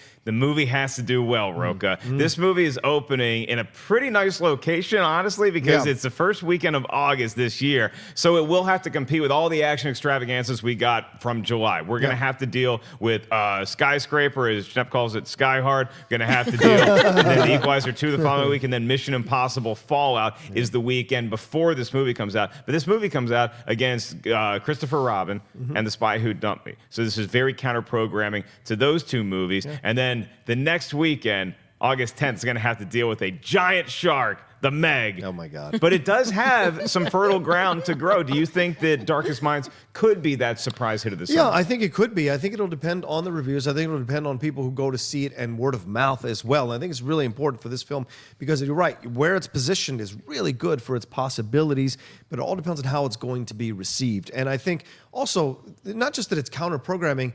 S1: has to do well, Rocha. This movie is opening in a pretty nice location, honestly, because it's the first weekend of August this year. So it will have to compete with all the action extravaganzas we got from July. We're going to have to deal with Skyscraper, as Shep calls it, Sky Hard. Going to have to deal and then The Equalizer 2 the following week, and then Mission Impossible Fallout is the weekend before this movie comes out. But this movie comes out against Christopher Robin and The Spy Who Dumped Me. So this is very counter-programming to those two movies. And then the next weekend, August 10th, is going to have to deal with a giant shark, the Meg.
S4: Oh my God.
S1: But it does have some fertile ground to grow. Do you think that Darkest Minds could be that surprise hit of the summer?
S4: Yeah, I think it could be. I think it'll depend on the reviews. I think it'll depend on people who go to see it and word of mouth as well. I think it's really important for this film because you're right, where it's positioned is really good for its possibilities, but it all depends on how it's going to be received. And I think also, not just that it's counter-programming,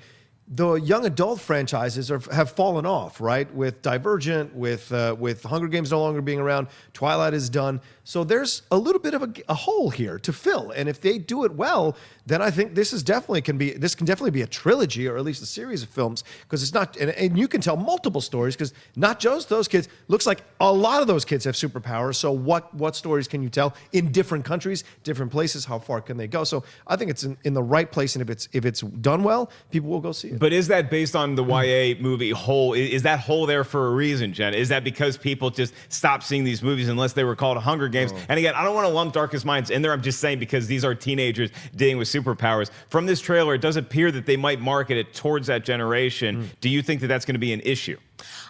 S4: the young adult franchises have fallen off, right? With Divergent, with Hunger Games no longer being around, Twilight is done. So there's a little bit of a hole here to fill. And if they do it well, then I think this can definitely be a trilogy, or at least a series of films, because it's not, and you can tell multiple stories, because not just those kids, looks like a lot of those kids have superpowers. So what stories can you tell in different countries, different places? How far can they go? So I think it's in the right place, and if it's done well, people will go see it.
S1: But is that based on the YA movie hole? Is that hole there for a reason, Jen? Is that because people just stopped seeing these movies unless they were called Hunger Games? And again, I don't want to lump Darkest Minds in there. I'm just saying because these are teenagers dealing with superpowers. From this trailer, it does appear that they might market it towards that generation. Do you think that that's going to be an issue?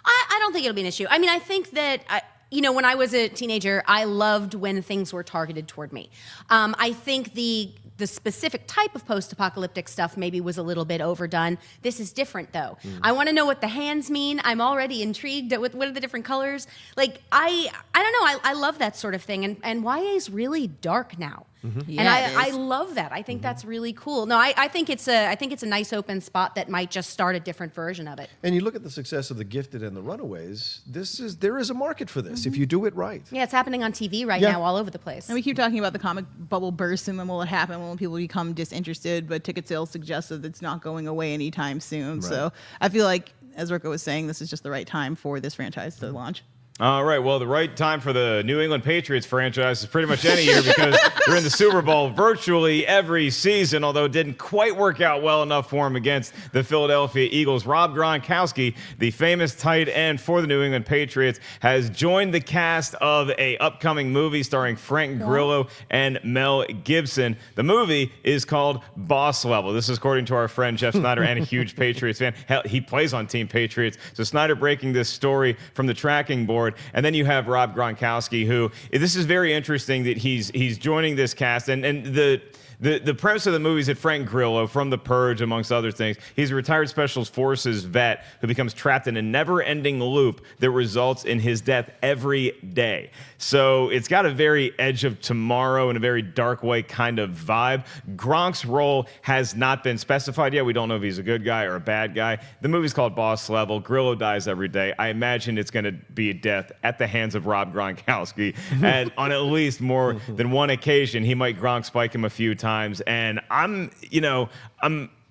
S3: I don't think it'll be an issue. I mean, I think that, you know, when I was a teenager, I loved when things were targeted toward me. I think the specific type of post-apocalyptic stuff maybe was a little bit overdone. This is different, though. I want to know what the hands mean. I'm already intrigued with what are the different colors. Like, I don't know. I love that sort of thing. And YA is really dark now. And
S2: Yeah,
S3: I love that. I think that's really cool. No, I think it's a nice open spot that might just start a different version of it.
S4: And you look at the success of The Gifted and The Runaways, there is a market for this if you do it right.
S3: Yeah, it's happening on TV right
S4: Yeah.
S3: now all over the place.
S2: And we keep talking about the comic bubble burst and when will it happen, when people become disinterested, but ticket sales suggest that it's not going away anytime soon. So I feel like, as Rocha was saying, this is just the right time for this franchise to launch.
S1: All right, well, the right time for the New England Patriots franchise is pretty much any year because they're in the Super Bowl virtually every season, although it didn't quite work out well enough for him against the Philadelphia Eagles. Rob Gronkowski, the famous tight end for the New England Patriots, has joined the cast of a upcoming movie starring Frank Grillo and Mel Gibson. The movie is called Boss Level. This is according to our friend Jeff Snyder and a huge Patriots fan. Hell, he plays on Team Patriots. So Snyder breaking this story from the tracking board. And then you have Rob Gronkowski, who, this is very interesting that he's joining this cast. And the premise of the movie is that Frank Grillo, from The Purge, amongst other things, he's a retired Special Forces vet who becomes trapped in a never-ending loop that results in his death every day. So it's got a very Edge of Tomorrow in a very dark way kind of vibe. Gronk's role has not been specified yet. We don't know if he's a good guy or a bad guy. The movie's called Boss Level. Grillo dies every day. I imagine it's going to be a death at the hands of Rob Gronkowski. And on at least more than one occasion, he might Gronk spike him a few times. And I'm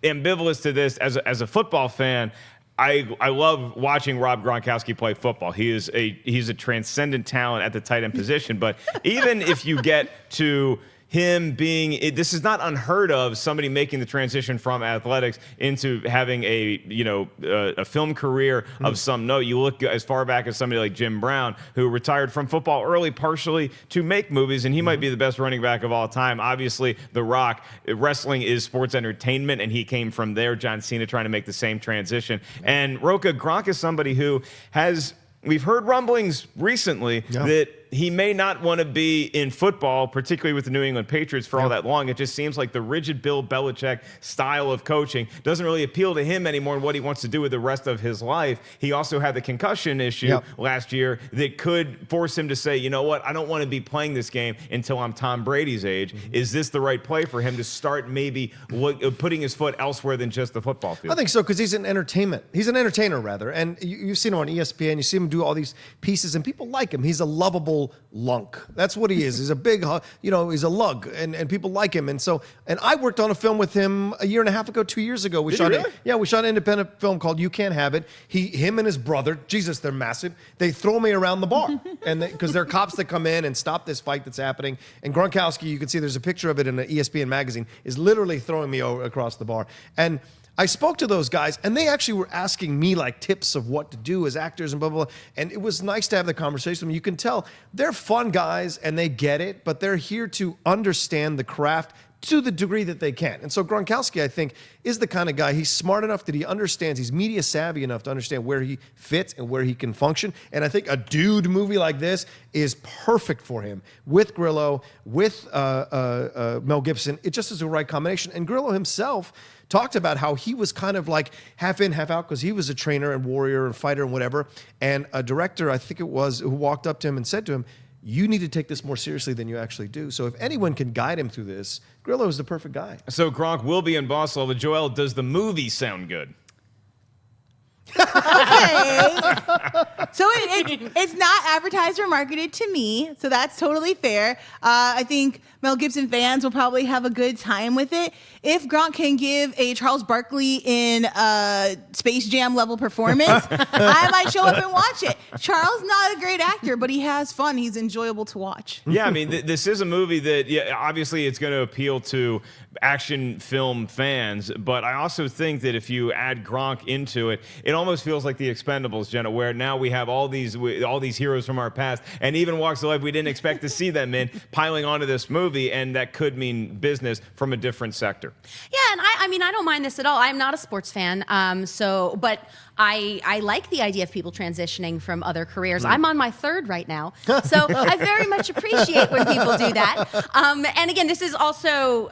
S1: ambivalent to this as a football fan. I love watching Rob Gronkowski play football. He's a transcendent talent at the tight end position. But even if you get to him being, this is not unheard of, somebody making the transition from athletics into having a film career of some note. You look as far back as somebody like Jim Brown, who retired from football early partially to make movies, and he might be the best running back of all time. Obviously, The Rock, wrestling is sports entertainment, and he came from there. John Cena trying to make the same transition. And Rocha, Gronk is somebody who we've heard rumblings recently that he may not want to be in football, particularly with the New England Patriots, for all that long. It just seems like the rigid Bill Belichick style of coaching doesn't really appeal to him anymore and what he wants to do with the rest of his life. He also had the concussion issue last year that could force him to say, you know what, I don't want to be playing this game until I'm Tom Brady's age. Is this the right play for him to start maybe putting his foot elsewhere than just the football field?
S4: I think so, because he's an entertainer, rather. And you've seen him on ESPN. You see him do all these pieces, and people like him. He's a lovable lunk. That's what he is. He's a big, he's a lug, and people like him. And I worked on a film with him a year and a half ago, 2 years ago. We shot an independent film called You Can't Have It. Him and his brother, Jesus, they're massive. They throw me around the bar, and because they're cops that come in and stop this fight that's happening. And Gronkowski, you can see there's a picture of it in an ESPN magazine, is literally throwing me across the bar. And I spoke to those guys, and they actually were asking me like tips of what to do as actors and blah, blah, blah. And it was nice to have the conversation with them. You can tell they're fun guys and they get it, but they're here to understand the craft to the degree that they can. And so Gronkowski, I think, is the kind of guy, he's smart enough that he understands, he's media savvy enough to understand where he fits and where he can function. And I think a dude movie like this is perfect for him. With Grillo, with Mel Gibson, it just is the right combination. And Grillo himself talked about how he was kind of like half in, half out, because he was a trainer and warrior and fighter and whatever. And a director, I think it was, who walked up to him and said to him, you need to take this more seriously than you actually do. So if anyone can guide him through this, Grillo is the perfect guy.
S1: So Gronk will be in Boss Level. Joelle, does the movie sound good?
S2: Okay. So it's not advertised or marketed to me, so that's totally fair. I think Mel Gibson fans will probably have a good time with it. If Gronk can give a Charles Barkley in Space Jam level performance, I might show up and watch it. Charles not a great actor, but he has fun. He's enjoyable to watch.
S1: Yeah, I mean, this is a movie that, obviously it's going to appeal to action film fans, but I also think that if you add Gronk into it, it almost feels like the Expendables, Jenna, where now we have all these heroes from our past, and even walks of life we didn't expect to see them in, piling onto this movie, and that could mean business from a different sector.
S3: Yeah, and I mean, I don't mind this at all. I'm not a sports fan, but I like the idea of people transitioning from other careers. I'm on my third right now, so I very much appreciate when people do that. And again, this is also,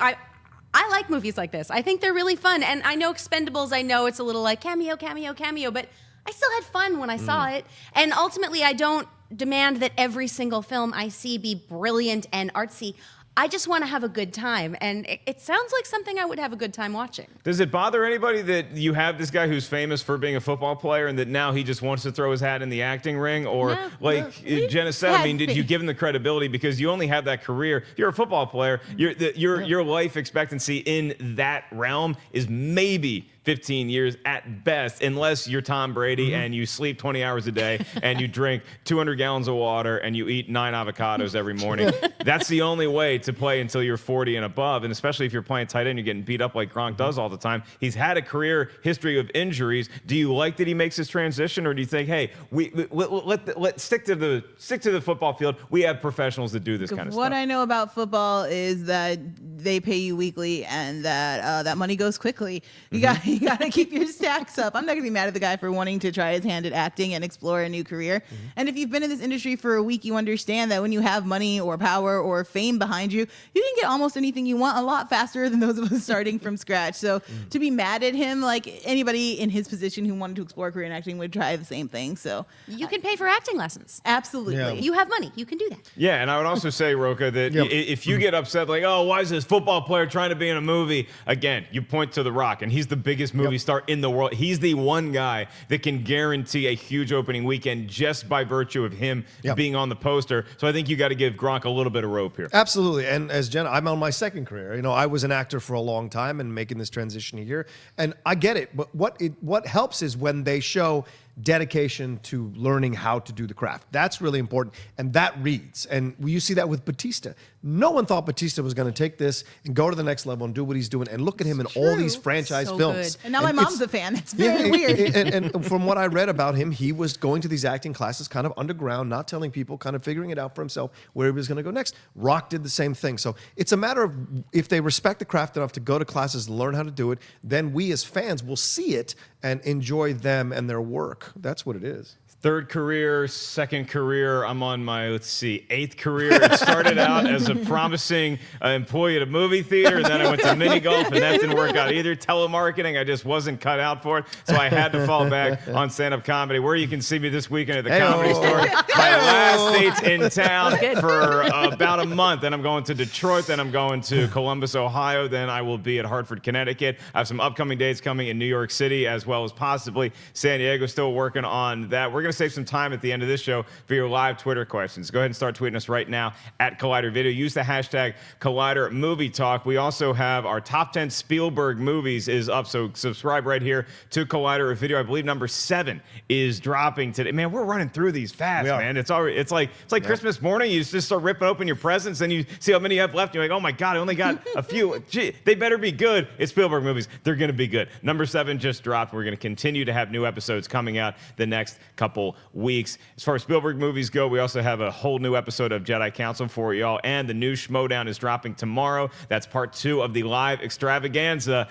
S3: I like movies like this. I think they're really fun. And I know Expendables, I know it's a little like cameo, but I still had fun when I saw it. And ultimately, I don't demand that every single film I see be brilliant and artsy. I just want to have a good time. And it sounds like something I would have a good time watching.
S1: Does it bother anybody that you have this guy who's famous for being a football player and that now he just wants to throw his hat in the acting ring? Or
S3: No,
S1: like
S2: no.
S1: Jenna said, I mean, did you give him the credibility because you only have that career? You're a football player. Your life expectancy in that realm is maybe 15 years at best, unless you're Tom Brady and you sleep 20 hours a day and you drink 200 gallons of water and you eat 9 avocados every morning. That's the only way to play until you're 40 and above, and especially if you're playing tight end, you're getting beat up like Gronk does all the time. He's had a career history of injuries. Do you like that he makes this transition, or do you think, hey, let's stick to the football field? We have professionals that do this kind of
S2: What
S1: stuff.
S2: I know about football is that they pay you weekly and that that money goes quickly. You got to keep your stacks up. I'm not going to be mad at the guy for wanting to try his hand at acting and explore a new career. And if you've been in this industry for a week, you understand that when you have money or power or fame behind you, you can get almost anything you want a lot faster than those of us starting from scratch. So to be mad at him, like anybody in his position who wanted to explore a career in acting would try the same thing. So
S3: You can pay for acting lessons.
S2: absolutely.
S4: Yeah.
S3: You have money. You can do that.
S1: Yeah, and I would also say, Rocha, that if you get upset, like, oh, why is this football player trying to be in a movie? Again, you point to The Rock, and he's the biggest movie star in the world. He's the one guy that can guarantee a huge opening weekend just by virtue of him being on the poster. So I think you got to give Gronk a little bit of rope here.
S4: Absolutely. And as Jenna, I'm on my second career. You know, I was an actor for a long time and making this transition here. And I get it. But what helps is when they show dedication to learning how to do the craft. That's really important. And that reads. And you see that with Batista. No one thought Batista was going to take this and go to the next level and do what he's doing. And look at him in all these franchise
S3: So
S4: films.
S3: good.
S2: And now my mom's a fan. It's very weird.
S4: And from what I read about him, he was going to these acting classes kind of underground, not telling people, kind of figuring it out for himself where he was going to go next. Rock did the same thing. So it's a matter of if they respect the craft enough to go to classes and learn how to do it, then we as fans will see it and enjoy them and their work. That's what it is.
S1: Third career, second career. I'm on my, eighth career. It started out as a promising employee at a movie theater, and then I went to mini golf, and that didn't work out either. Telemarketing, I just wasn't cut out for it, so I had to fall back on stand-up comedy, where you can see me this weekend at the Comedy Store. My last date's in town for about a month, then I'm going to Detroit, then I'm going to Columbus, Ohio, then I will be at Hartford, Connecticut. I have some upcoming dates coming in New York City, as well as possibly San Diego. Still working on that. We're going to save some time at the end of this show for your live Twitter questions. Go ahead and start tweeting us right now at Collider Video. Use the hashtag Collider Movie Talk. We also have our top 10 Spielberg movies is up, so subscribe right here to Collider Video. I believe number 7 is dropping today. Man, we're running through these fast, man. It's like Christmas morning. You just start ripping open your presents, and you see how many you have left. You're like, oh my God, I only got a few. Gee, they better be good. It's Spielberg movies. They're going to be good. Number 7 just dropped. We're going to continue to have new episodes coming out the next couple weeks. As far as Spielberg movies go, we also have a whole new episode of Jedi Council for y'all, and the new Schmodown is dropping tomorrow. That's part 2 of the live extravaganza.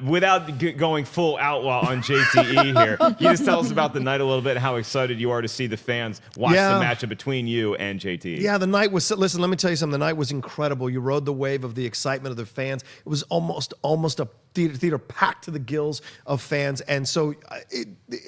S1: Without going full outlaw on JTE here, can you just tell us about the night a little bit, and how excited you are to see the fans watch the matchup between you and JTE?
S4: Yeah, the night was, listen, let me tell you something. The night was incredible. You rode the wave of the excitement of the fans. It was almost a theater packed to the gills of fans. And so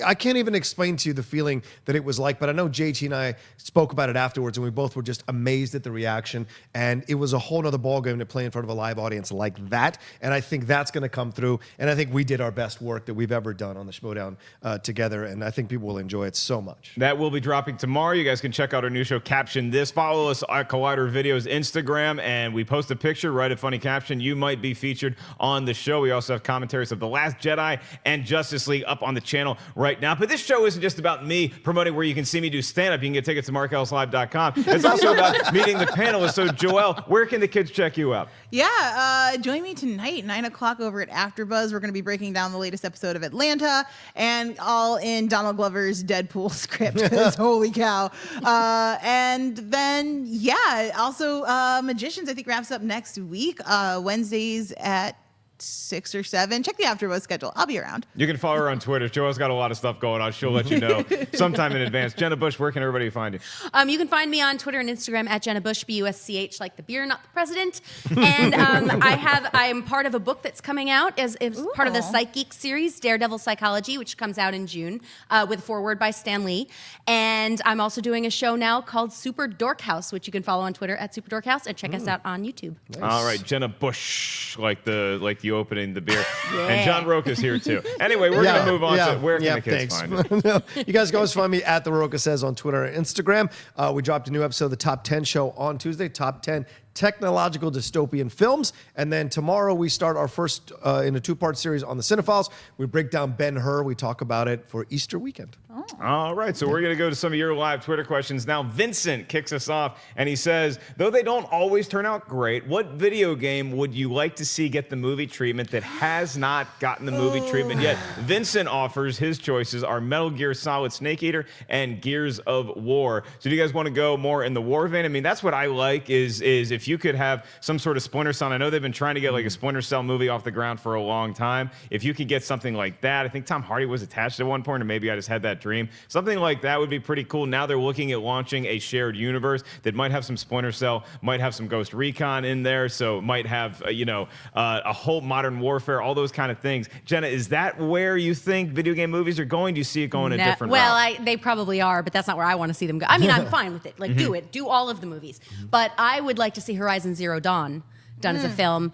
S4: I can't even explain to you the feeling that it was like, but I know JT and I spoke about it afterwards, and we both were just amazed at the reaction. And it was a whole nother ballgame to play in front of a live audience like that. And I think that's going to come through. And I think we did our best work that we've ever done on the Schmodown together. And I think people will enjoy it so much.
S1: That will be dropping tomorrow. You guys can check out our new show, Caption This. Follow us at Collider Video's Instagram, and we post a picture, write a funny caption. You might be featured on the show. We also have commentaries of The Last Jedi and Justice League up on the channel right now. But this show isn't just about me promoting where you can see me do stand-up. You can get tickets to markellislive.com. It's also about meeting the panelists. So, Joelle, where can the kids check you out?
S2: Yeah, join me tonight, 9 o'clock over at AfterBuzz. We're going to be breaking down the latest episode of Atlanta, and all in Donald Glover's Deadpool script, because holy cow. And then, yeah, also Magicians, I think, wraps up next week, Wednesdays at 6 or 7. Check the AfterBuzz schedule. I'll be around.
S1: You can follow her on Twitter. Joelle's got a lot of stuff going on. She'll let you know sometime in advance. Jenna Busch, where can everybody find you?
S3: You can find me on Twitter and Instagram at Jenna Busch, BUSCH, like the beer, not the president. And I am part of a book that's coming out as part of the Psych Geek series, Daredevil Psychology, which comes out in June with a foreword by Stan Lee. And I'm also doing a show now called Super Dork House, which you can follow on Twitter at Super Dork House and check us out on YouTube.
S1: Nice. All right, Jenna Busch, like you opening the beer. And John Rocha's here too. Anyway, we're going to move on to where can the kids find it?
S4: You guys can always find me at The Rocha Says on Twitter and Instagram. We dropped a new episode of the Top 10 show on Tuesday, Top 10 technological dystopian films. And then tomorrow we start our first in a 2-part series on the Cinephiles. We break down Ben-Hur. We talk about it for Easter weekend.
S2: Oh.
S1: All right, so we're going to go to some of your live Twitter questions. Now, Vincent kicks us off, and he says, though they don't always turn out great, what video game would you like to see get the movie treatment that has not gotten the movie treatment yet? Vincent offers his choices are Metal Gear Solid Snake Eater and Gears of War. So do you guys want to go more in the war vein? I mean, that's what I like is if you could have some sort of Splinter Cell. I know they've been trying to get like a Splinter Cell movie off the ground for a long time. If you could get something like that, I think Tom Hardy was attached at one point, or maybe I just had that dream. Something like that would be pretty cool. Now they're looking at launching a shared universe that might have some Splinter Cell, might have some Ghost Recon in there, so might have a whole Modern Warfare, all those kind of things. Jenna, is that where you think video game movies are going? Do you see it going a different route?
S3: They probably are, but that's not where I want to see them go. I mean, I'm fine with it. Like, do it. Do all of the movies. But I would like to see Horizon Zero Dawn done as a film.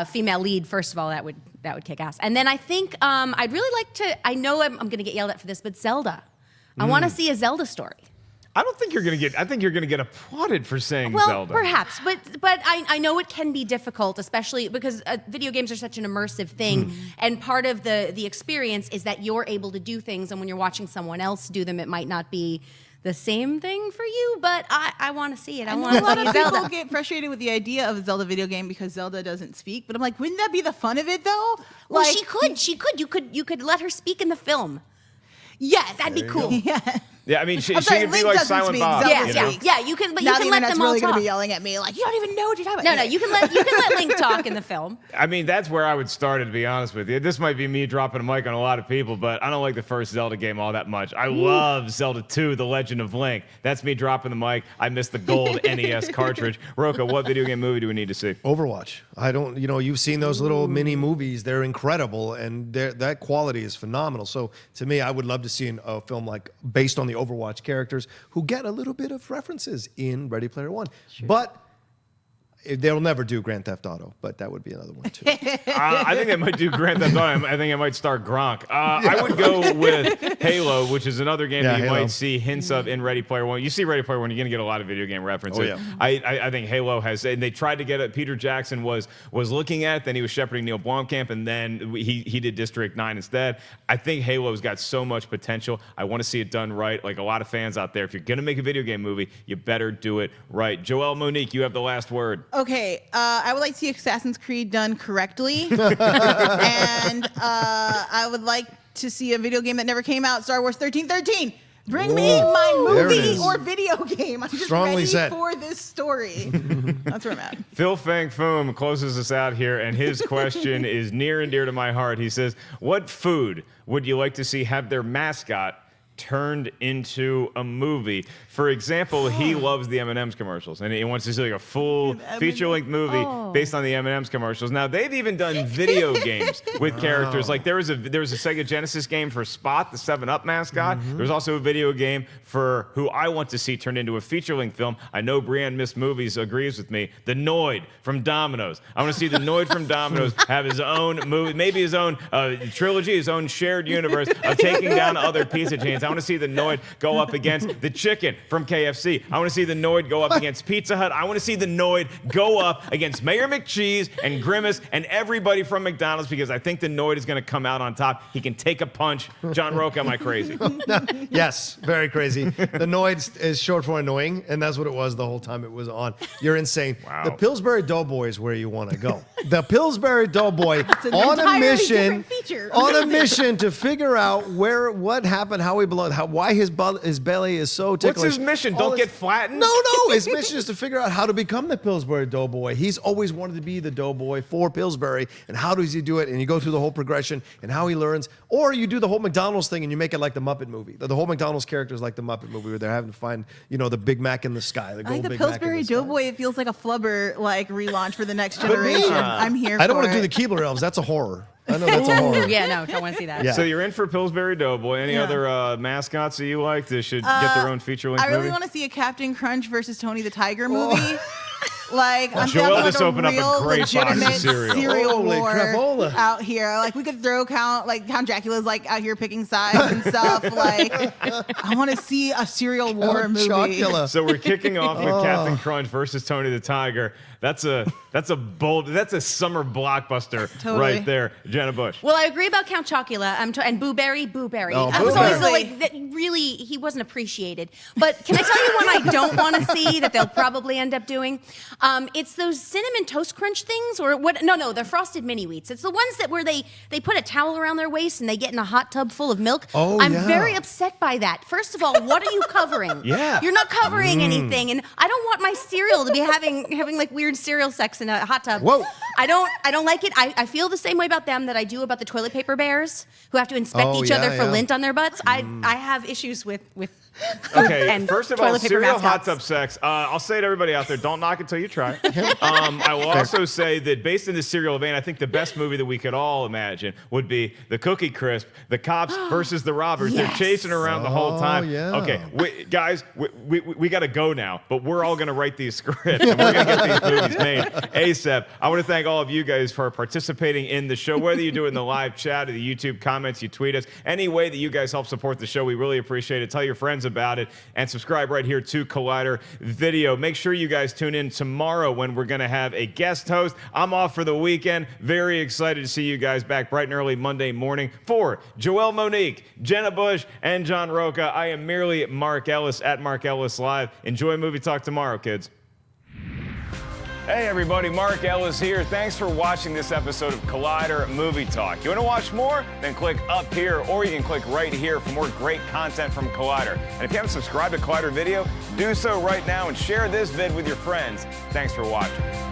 S3: Female lead, first of all, that would kick ass. And then I think I'd really like to, I know I'm going to get yelled at for this, but Zelda. I want to see a Zelda story.
S1: I don't think you're going to get, I think you're going to get applauded for saying
S3: well,
S1: Zelda.
S3: Perhaps, but I know it can be difficult, especially because video games are such an immersive thing, and part of the experience is that you're able to do things, and when you're watching someone else do them, it might not be the same thing for you, but I want to see it. I want to see Zelda.
S2: A lot of people get frustrated with the idea of a Zelda video game because Zelda doesn't speak, but I'm like, wouldn't that be the fun of it though?
S3: Well,
S2: like,
S3: she could. You could let her speak in the film.
S2: Yes,
S3: that'd be cool.
S2: Yeah.
S1: Yeah, I mean, she
S2: I'm sorry,
S1: could be
S2: Link
S1: like
S2: doesn't
S1: Silent
S2: speak,
S1: Bob.
S2: Zelda
S1: You know?
S2: speaks.
S3: Yeah, you can. But
S2: Now
S3: you
S2: the
S3: can let
S2: internet's
S3: them all
S2: really
S3: talk.
S2: going to be yelling at me like, you don't even know what you're talking about.
S3: No, you can let Link talk in the film.
S1: I mean, that's where I would start it, to be honest with you. This might be me dropping a mic on a lot of people, but I don't like the first Zelda game all that much. I love Zelda 2, The Legend of Link. That's me dropping the mic. I missed the gold NES cartridge. Rocha, what video game movie do we need to see?
S4: Overwatch. I don't, you've seen those little mini movies. They're incredible, and that quality is phenomenal. So to me, I would love to see a film like based on the Overwatch characters who get a little bit of references in Ready Player One. Sure. But they'll never do Grand Theft Auto, but that would be another one too.
S1: I think they might do Grand Theft Auto. I think it might star Gronk. I would go with Halo, which is another game that you might see hints of in Ready Player One. You see Ready Player One, you're going to get a lot of video game references.
S4: Oh, yeah.
S1: I think Halo has, and they tried to get it. Peter Jackson was looking at it, then he was shepherding Neil Blomkamp, and then he did District 9 instead. I think Halo's got so much potential. I want to see it done right. Like a lot of fans out there, if you're going to make a video game movie, you better do it right. Joelle Monique, you have the last word.
S2: Okay, I would like to see Assassin's Creed done correctly. And I would like to see a video game that never came out, Star Wars 1313. Bring me my movie or video game. I'm just ready for this story. That's where I'm at.
S1: Phil Fang Foom closes us out here, and his question is near and dear to my heart. He says, what food would you like to see have their mascot turned into a movie? For example, he loves the M&M's commercials, and he wants to see like a full feature-length movie based on the M&M's commercials. Now, they've even done video games with characters. Like there was a Sega Genesis game for Spot, the 7-Up mascot. There's also a video game for who I want to see turned into a feature-length film. I know Brienne Miss Movies agrees with me. The Noid from Domino's. I want to see the Noid from Domino's have his own movie, maybe his own trilogy, his own shared universe of taking down other pizza chains. I want to see the Noid go up against the chicken from KFC. I want to see the Noid go up against Pizza Hut. I want to see the Noid go up against Mayor McCheese and Grimace and everybody from McDonald's, because I think the Noid is going to come out on top. He can take a punch. John Rocha, am I crazy?
S4: Yes, very crazy. The Noid is short for annoying, and that's what it was the whole time it was on. You're insane. The Pillsbury Doughboy is where you want to go. The Pillsbury Doughboy on a mission
S2: teacher.
S4: On a mission to figure out what happened, how he belonged, why his belly is so ticklish.
S1: What's his mission? Don't get flattened?
S4: No. His mission is to figure out how to become the Pillsbury Doughboy. He's always wanted to be the Doughboy for Pillsbury. And how does he do it? And you go through the whole progression and how he learns. Or you do the whole McDonald's thing and you make it like the Muppet movie. The whole McDonald's character is like the Muppet movie where they're having to find, the Big Mac in the sky.
S2: I think the Pillsbury Doughboy, it feels like a flubber relaunch for the next generation. I'm here for it.
S4: I don't want to do the Keebler Elves. That's a horror. I know that's a horror.
S3: Yeah, no, don't want to see that.
S4: Yeah.
S1: So you're in for Pillsbury Doughboy. Any other mascots that you like that should get their own feature-length movie?
S2: I really want to see a Captain Crunch versus Tony the Tiger movie. Like, I'm
S1: Joelle
S2: like
S1: just opened up a
S2: real
S1: great box of
S2: legitimate
S1: cereal.
S4: Holy
S2: war
S4: crapola.
S2: out here. Like, we could throw Count Dracula's like out here picking sides and stuff. Like, I want to see a cereal war movie.
S4: Chocula.
S1: So we're kicking off with Captain Crunch versus Tony the Tiger. That's a summer blockbuster
S2: Totally.
S1: right there, Jenna Busch.
S3: Well, I agree about Count Chocula. And Boo Berry.
S4: Oh,
S3: I was
S4: Boo
S3: always
S2: Berry.
S3: like, that really, he wasn't appreciated. But can I tell you one I don't want to see that they'll probably end up doing? It's those cinnamon toast crunch things, or what? No, they're frosted mini wheats. It's the ones where they put a towel around their waist and they get in a hot tub full of milk.
S4: Oh,
S3: I'm
S4: yeah.
S3: very upset by that. First of all, what are you covering?
S1: Yeah.
S3: You're not covering anything, and I don't want my cereal to be having like weird cereal sex in a hot tub.
S4: Whoa.
S3: I don't like it. I feel the same way about them that I do about the toilet paper bears who have to inspect each other for lint on their butts. I have issues with
S1: Okay,
S3: and
S1: first of all,
S3: toilet paper
S1: cereal hot
S3: mascots.
S1: tub sex. I'll say to everybody out there, don't knock it till you try. I will also say that based in the cereal vein, I think the best movie that we could all imagine would be the Cookie Crisp, the cops versus the robbers.
S3: Yes.
S1: They're chasing around the whole time.
S4: yeah.
S1: Okay, guys, we got to go now, but we're all going to write these scripts and we're going to get these movies made ASAP. I want to thank all of you guys for participating in the show, whether you do it in the live chat or the YouTube comments, you tweet us, any way that you guys help support the show, we really appreciate it. Tell your friends about it and subscribe right here to Collider Video. Make sure you guys tune in tomorrow when we're going to have a guest host. I'm off for the weekend. Very excited to see you guys back bright and early Monday morning. For Joelle Monique, Jenna Busch, and John Rocha, I am merely Mark Ellis at Mark Ellis Live. Enjoy Movie Talk tomorrow, kids. Hey everybody, Mark Ellis here. Thanks for watching this episode of Collider Movie Talk. You want to watch more? Then click up here, or you can click right here for more great content from Collider. And if you haven't subscribed to Collider Video, do so right now and share this vid with your friends. Thanks for watching.